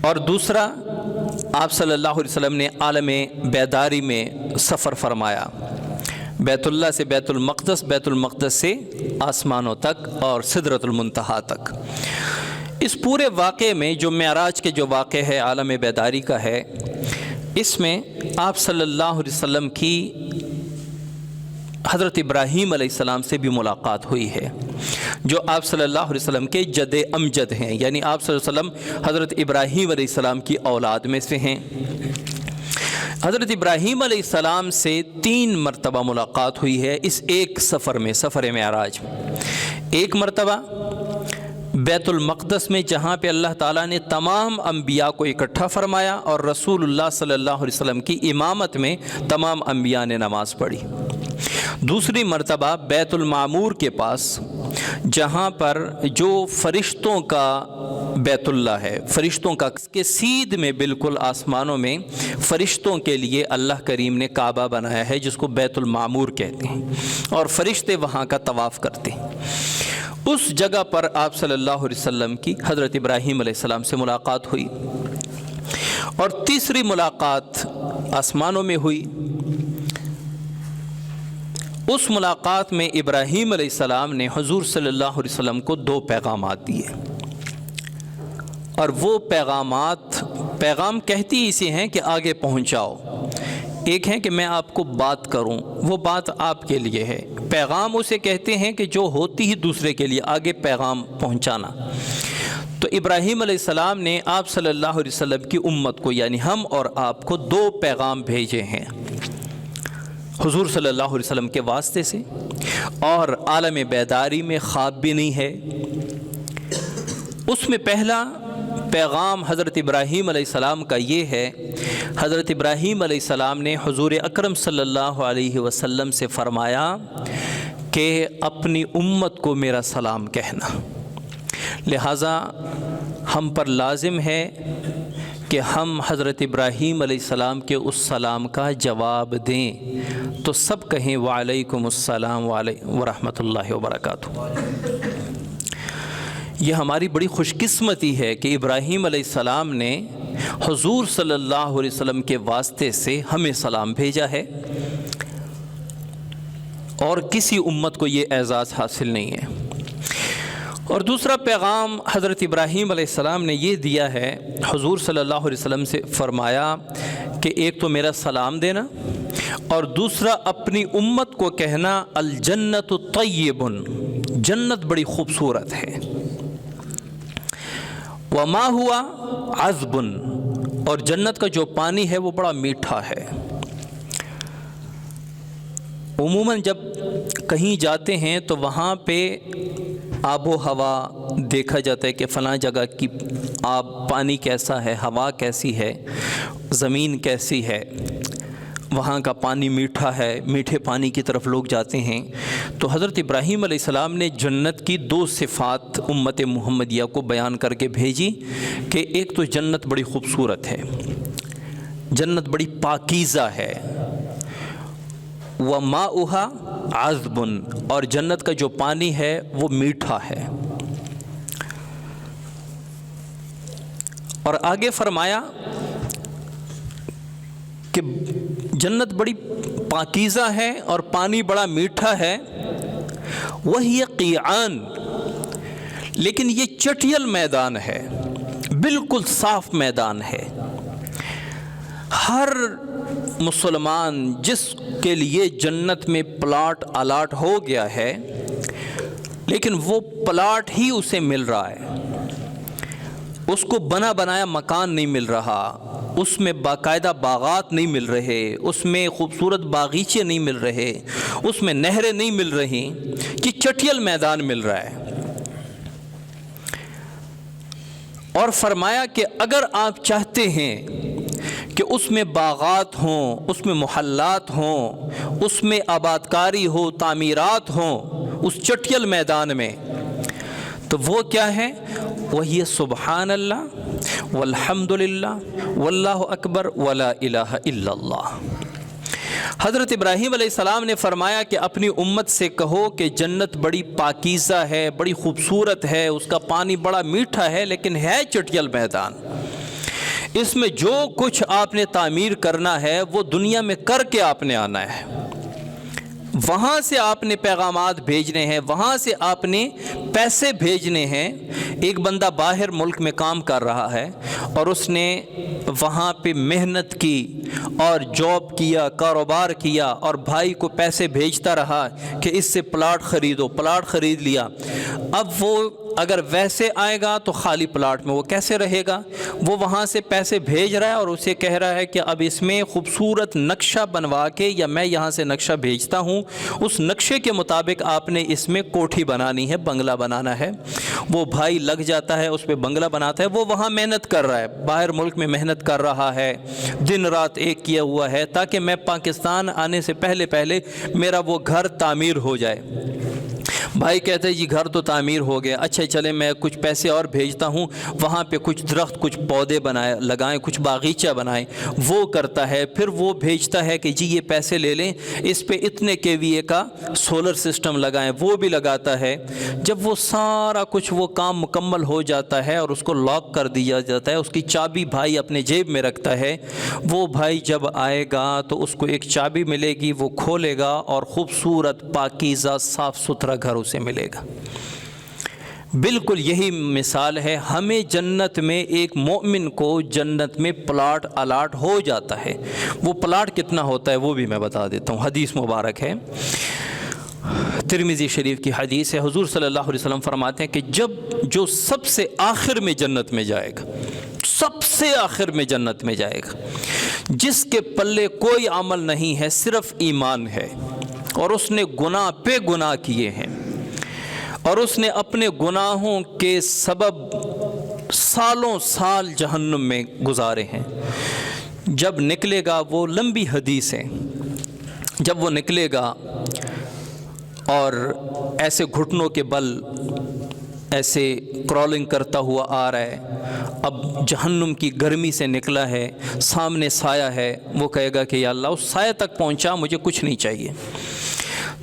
اور دوسرا آپ صلی اللہ علیہ وسلم نے عالم بیداری میں سفر فرمایا، بیت اللہ سے بیت المقدس، بیت المقدس سے آسمانوں تک اور سدرۃ المنتہا تک۔ اس پورے واقعے میں جو معراج کے جو واقعہ ہے عالم بیداری کا ہے، اس میں آپ صلی اللہ علیہ وسلم کی حضرت ابراہیم علیہ السلام سے بھی ملاقات ہوئی ہے، جو آپ صلی اللہ علیہ وسلم کے جد امجد ہیں، یعنی آپ صلی اللہ علیہ وسلم حضرت ابراہیم علیہ السلام کی اولاد میں سے ہیں۔ حضرت ابراہیم علیہ السلام سے 3 مرتبہ ملاقات ہوئی ہے اس ایک سفر میں، سفر معراج میں۔ ایک مرتبہ بیت المقدس میں، جہاں پہ اللہ تعالیٰ نے تمام انبیاء کو اکٹھا فرمایا اور رسول اللہ صلی اللہ علیہ وسلم کی امامت میں تمام انبیاء نے نماز پڑھی۔ دوسری مرتبہ بیت المعمور کے پاس، جہاں پر جو فرشتوں کا بیت اللہ ہے، فرشتوں کا کے سیدھ میں بالکل آسمانوں میں فرشتوں کے لیے اللہ کریم نے کعبہ بنایا ہے، جس کو بیت المعمور کہتے ہیں، اور فرشتے وہاں کا طواف کرتے ہیں۔ اس جگہ پر آپ صلی اللہ علیہ وسلم کی حضرت ابراہیم علیہ السلام سے ملاقات ہوئی۔ اور تیسری ملاقات آسمانوں میں ہوئی۔ اس ملاقات میں ابراہیم علیہ السلام نے حضور صلی اللہ علیہ وسلم کو 2 پیغامات دیے، اور وہ پیغام کہتی اسے ہیں کہ آگے پہنچاؤ۔ ایک ہے کہ میں آپ کو بات کروں، وہ بات آپ کے لیے ہے۔ پیغام اسے کہتے ہیں کہ جو ہوتی ہی دوسرے کے لیے، آگے پیغام پہنچانا۔ تو ابراہیم علیہ السلام نے آپ صلی اللہ علیہ وسلم کی امت کو، یعنی ہم اور آپ کو 2 پیغام بھیجے ہیں حضور صلی اللہ علیہ وسلم کے واسطے سے، اور عالم بیداری میں خواب بھی نہیں ہے۔ اس میں پہلا پیغام حضرت ابراہیم علیہ السلام کا یہ ہے، حضرت ابراہیم علیہ السلام نے حضور اکرم صلی اللہ علیہ وسلم سے فرمایا کہ اپنی امت کو میرا سلام کہنا۔ لہٰذا ہم پر لازم ہے کہ ہم حضرت ابراہیم علیہ السلام کے اس سلام کا جواب دیں۔ تو سب کہیں وعلیکم السلام ورحمۃ اللہ وبرکاتہ۔ یہ ہماری بڑی خوش قسمتی ہے کہ ابراہیم علیہ السلام نے حضور صلی اللہ علیہ وسلم کے واسطے سے ہمیں سلام بھیجا ہے، اور کسی امت کو یہ اعزاز حاصل نہیں ہے۔ اور دوسرا پیغام حضرت ابراہیم علیہ السلام نے یہ دیا ہے، حضور صلی اللہ علیہ وسلم سے فرمایا کہ ایک تو میرا سلام دینا، اور دوسرا اپنی امت کو کہنا الجنت طیب، جنت بڑی خوبصورت ہے، وما ہوا عذب، اور جنت کا جو پانی ہے وہ بڑا میٹھا ہے۔ عموماً جب کہیں جاتے ہیں تو وہاں پہ آب و ہوا دیکھا جاتا ہے کہ فلاں جگہ کی پانی کیسا ہے، ہوا کیسی ہے، زمین کیسی ہے، وہاں کا پانی میٹھا ہے، میٹھے پانی کی طرف لوگ جاتے ہیں۔ تو حضرت ابراہیم علیہ السلام نے جنت کی 2 صفات امت محمدیہ کو بیان کر کے بھیجی کہ ایک تو جنت بڑی خوبصورت ہے، جنت بڑی پاکیزہ ہے، وَمَاؤُهَا عَذْبٌ، اور جنت کا جو پانی ہے وہ میٹھا ہے۔ اور آگے فرمایا کہ جنت بڑی پاکیزہ ہے اور پانی بڑا میٹھا ہے، وہی قیعان، لیکن یہ چٹیل میدان ہے، بالکل صاف میدان ہے۔ ہر مسلمان جس کے لیے جنت میں پلاٹ الاٹ ہو گیا ہے، لیکن وہ پلاٹ ہی اسے مل رہا ہے، اس کو بنا بنایا مکان نہیں مل رہا، اس میں باقاعدہ باغات نہیں مل رہے، اس میں خوبصورت باغیچے نہیں مل رہے، اس میں نہریں نہیں مل رہی، کہ چٹیل میدان مل رہا ہے۔ اور فرمایا کہ اگر آپ چاہتے ہیں کہ اس میں باغات ہوں، اس میں محلات ہوں، اس میں آبادکاری ہو، تعمیرات ہوں، اس چٹیل میدان میں، تو وہ کیا ہے؟ وہی سبحان اللہ والحمد للہ واللہ اکبر ولا الہ الا اللہ۔ حضرت ابراہیم علیہ السلام نے فرمایا کہ اپنی امت سے کہو کہ جنت بڑی پاکیزہ ہے، بڑی خوبصورت ہے، اس کا پانی بڑا میٹھا ہے، لیکن ہے چٹیل میدان۔ اس میں جو کچھ آپ نے تعمیر کرنا ہے وہ دنیا میں کر کے آپ نے آنا ہے، وہاں سے آپ نے پیغامات بھیجنے ہیں، وہاں سے آپ نے پیسے بھیجنے ہیں۔ ایک بندہ باہر ملک میں کام کر رہا ہے اور اس نے وہاں پہ محنت کی اور جاب کیا، کاروبار کیا، اور بھائی کو پیسے بھیجتا رہا کہ اس سے پلاٹ خریدو، پلاٹ خرید لیا۔ اب وہ اگر ویسے آئے گا تو خالی پلاٹ میں وہ کیسے رہے گا؟ وہ وہاں سے پیسے بھیج رہا ہے اور اسے کہہ رہا ہے کہ اب اس میں خوبصورت نقشہ بنوا کے، یا میں یہاں سے نقشہ بھیجتا ہوں، اس نقشے کے مطابق آپ نے اس میں کوٹھی بنانی ہے، بنگلہ بنانا ہے۔ وہ بھائی لگ جاتا ہے، اس پہ بنگلہ بناتا ہے۔ وہ وہاں محنت کر رہا ہے، باہر ملک میں محنت کر رہا ہے، دن رات ایک کیا ہوا ہے تاکہ میں پاکستان آنے سے پہلے میرا وہ گھر تعمیر ہو جائے۔ بھائی کہتے ہیں جی گھر تو تعمیر ہو گیا، اچھا چلے میں کچھ پیسے اور بھیجتا ہوں، وہاں پہ کچھ درخت، کچھ پودے لگائیں، کچھ باغیچہ بنائیں۔ وہ کرتا ہے، پھر وہ بھیجتا ہے کہ جی یہ پیسے لے لیں، اس پہ اتنے KVA کا سولر سسٹم لگائیں، وہ بھی لگاتا ہے۔ جب وہ سارا کچھ وہ کام مکمل ہو جاتا ہے اور اس کو لاک کر دیا جاتا ہے، اس کی چابی بھائی اپنے جیب میں رکھتا ہے۔ وہ بھائی جب آئے گا تو اس کو ایک چابی ملے گی، وہ کھولے گا اور خوبصورت پاکیزہ صاف ستھرا گھر اسے ملے گا۔ بالکل یہی مثال ہے، ہمیں جنت میں، ایک مومن کو جنت میں پلاٹ الاٹ ہو جاتا ہے۔ وہ پلاٹ کتنا ہوتا ہے وہ بھی میں بتا دیتا ہوں، حدیث مبارک ہے، ترمذی شریف کی حدیث ہے۔ حضور صلی اللہ علیہ وسلم فرماتے ہیں کہ جو سب سے آخر میں جنت میں جائے گا، سب سے آخر میں جنت میں جائے گا، جس کے پلے کوئی عمل نہیں ہے، صرف ایمان ہے، اور اس نے گناہ پہ گناہ کیے ہیں، اور اس نے اپنے گناہوں کے سبب سالوں سال جہنم میں گزارے ہیں۔ جب نکلے گا، وہ لمبی حدیث ہے، جب وہ نکلے گا اور ایسے گھٹنوں کے بل ایسے کرالنگ کرتا ہوا آ رہا ہے، اب جہنم کی گرمی سے نکلا ہے، سامنے سایہ ہے، وہ کہے گا کہ یا اللہ اس سایہ تک پہنچا، مجھے کچھ نہیں چاہیے۔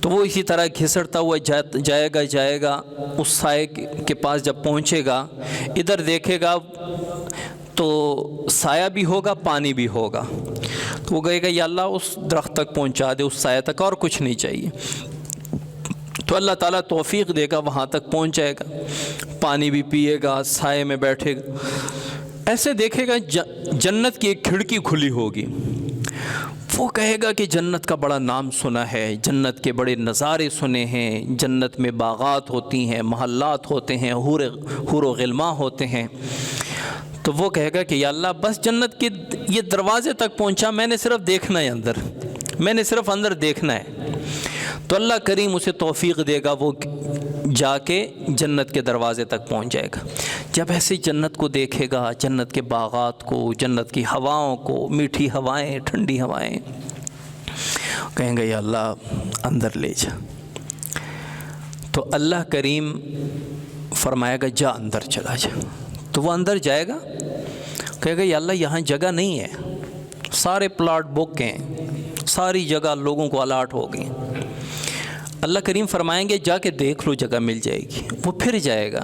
تو وہ اسی طرح گھسڑتا ہوا جائے گا، اس سائے کے پاس جب پہنچے گا، ادھر دیکھے گا تو سایہ بھی ہوگا، پانی بھی ہوگا، تو وہ کہے گا یا اللہ اس درخت تک پہنچا دے، اس سایہ تک، اور کچھ نہیں چاہیے۔ تو اللہ تعالیٰ توفیق دے گا، وہاں تک پہنچ جائے گا، پانی بھی پیے گا، سائے میں بیٹھے گا۔ ایسے دیکھے گا جنت کی ایک کھڑکی کھلی ہوگی، وہ کہے گا کہ جنت کا بڑا نام سنا ہے، جنت کے بڑے نظارے سنے ہیں، جنت میں باغات ہوتی ہیں، محلات ہوتے ہیں، حور و غلمان ہوتے ہیں۔ تو وہ کہے گا کہ یا اللہ بس جنت کے یہ دروازے تک پہنچا، میں نے صرف دیکھنا ہے اندر، میں نے صرف اندر دیکھنا ہے۔ تو اللہ کریم اسے توفیق دے گا، وہ جا کے جنت کے دروازے تک پہنچ جائے گا۔ جب ایسے جنت کو دیکھے گا، جنت کے باغات کو، جنت کی ہواؤں کو، میٹھی ہوائیں، ٹھنڈی ہوائیں، کہیں گے یا اللہ اندر لے جا۔ تو اللہ کریم فرمائے گا جا اندر چلا جا۔ تو وہ اندر جائے گا، کہے گا یا اللہ یہاں جگہ نہیں ہے، سارے پلاٹ بک ہیں، ساری جگہ لوگوں کو الاٹ ہو گئی۔ اللہ کریم فرمائیں گے جا کے دیکھ لو، جگہ مل جائے گی۔ وہ پھر جائے گا،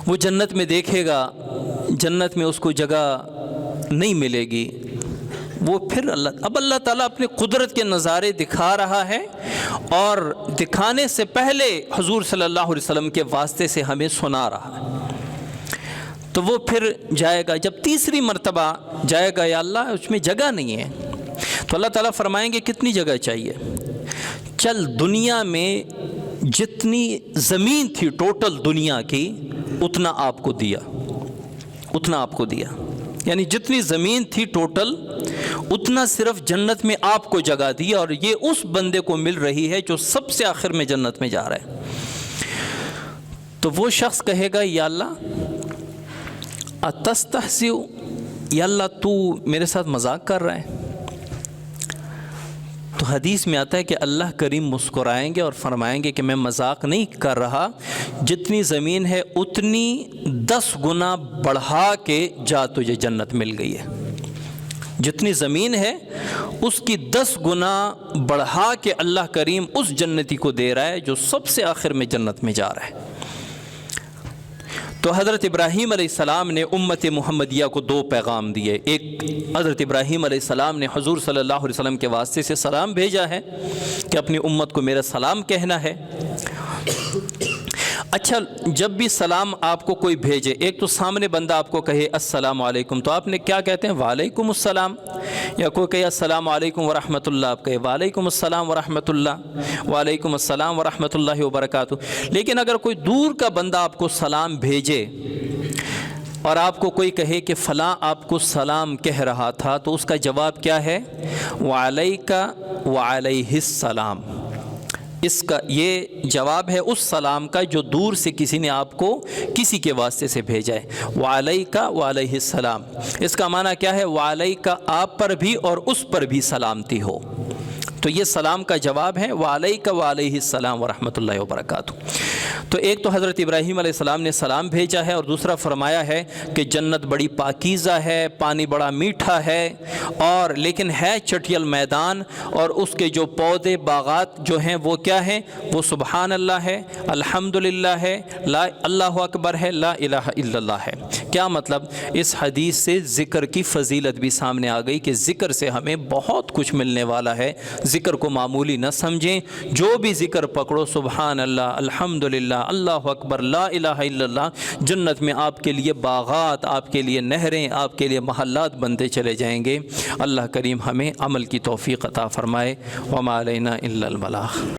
وہ جنت میں دیکھے گا، جنت میں اس کو جگہ نہیں ملے گی۔ وہ پھر اب اللہ تعالیٰ اپنے قدرت کے نظارے دکھا رہا ہے، اور دکھانے سے پہلے حضور صلی اللہ علیہ وسلم کے واسطے سے ہمیں سنا رہا ہے۔ تو وہ پھر جائے گا، جب تیسری مرتبہ جائے گا، یا اللہ اس میں جگہ نہیں ہے۔ تو اللہ تعالیٰ فرمائیں گے کتنی جگہ چاہیے؟ چل دنیا میں جتنی زمین تھی ٹوٹل دنیا کی، اتنا آپ کو دیا، اتنا آپ کو دیا، یعنی جتنی زمین تھی ٹوٹل اتنا صرف جنت میں آپ کو جگہ دی، اور یہ اس بندے کو مل رہی ہے جو سب سے آخر میں جنت میں جا رہا ہے۔ تو وہ شخص کہے گا یا اللہ اتستہزئ، یا اللہ تو میرے ساتھ مذاق کر رہا ہے؟ تو حدیث میں آتا ہے کہ اللہ کریم مسکرائیں گے اور فرمائیں گے کہ میں مذاق نہیں کر رہا، جتنی زمین ہے اتنی 10 گنا بڑھا کے جا تجھے جنت مل گئی ہے۔ جتنی زمین ہے اس کی 10 گنا بڑھا کے اللہ کریم اس جنتی کو دے رہا ہے جو سب سے آخر میں جنت میں جا رہا ہے۔ تو حضرت ابراہیم علیہ السلام نے امت محمدیہ کو دو پیغام دیے. ایک، حضرت ابراہیم علیہ السلام نے حضور صلی اللہ علیہ وسلم کے واسطے سے سلام بھیجا ہے کہ اپنی امت کو میرا سلام کہنا ہے. اچھا، جب بھی سلام آپ کو کوئی بھیجے، ایک تو سامنے بندہ آپ کو کہے السلام علیکم تو آپ نے کیا کہتے ہیں؟ وعلیکم السلام. یا کوئی کہے السلام علیکم ورحمۃ اللہ، آپ کہے وعلیکم السلام ورحمۃ اللہ، وعلیکم السلام ورحمۃ اللہ وبرکاتہ. لیکن اگر کوئی دور کا بندہ آپ کو سلام بھیجے اور آپ کو کوئی کہے کہ فلاں آپ کو سلام کہہ رہا تھا، تو اس کا جواب کیا ہے؟ وعلیکہ وعلیہ السلام. اس کا یہ جواب ہے اس سلام کا جو دور سے کسی نے آپ کو کسی کے واسطے سے بھیجا ہے. وعلیکہ وعلیہ السلام، اس کا معنی کیا ہے؟ وعلیکہ آپ پر بھی اور اس پر بھی سلامتی ہو. تو یہ سلام کا جواب ہے وعلیکہ وعلیہ السلام ورحمۃ اللہ وبرکاتہ. تو ایک تو حضرت ابراہیم علیہ السلام نے سلام بھیجا ہے، اور دوسرا فرمایا ہے کہ جنت بڑی پاکیزہ ہے، پانی بڑا میٹھا ہے، اور لیکن ہے چٹیل میدان، اور اس کے جو پودے باغات جو ہیں وہ کیا ہیں؟ وہ سبحان اللہ ہے، الحمدللہ ہے، لا اللہ اکبر ہے، لا الہ الا اللہ ہے. کیا مطلب؟ اس حدیث سے ذکر کی فضیلت بھی سامنے آ گئی کہ ذکر سے ہمیں بہت کچھ ملنے والا ہے. ذکر کو معمولی نہ سمجھیں، جو بھی ذکر پکڑو، سبحان اللہ، الحمدللہ، اللہ اکبر، لا الہ الا اللہ، جنت میں آپ کے لیے باغات، آپ کے لیے نہریں، آپ کے لیے محلات بنتے چلے جائیں گے. اللہ کریم ہمیں عمل کی توفیق عطا فرمائے. وما علینا الا البلاغ.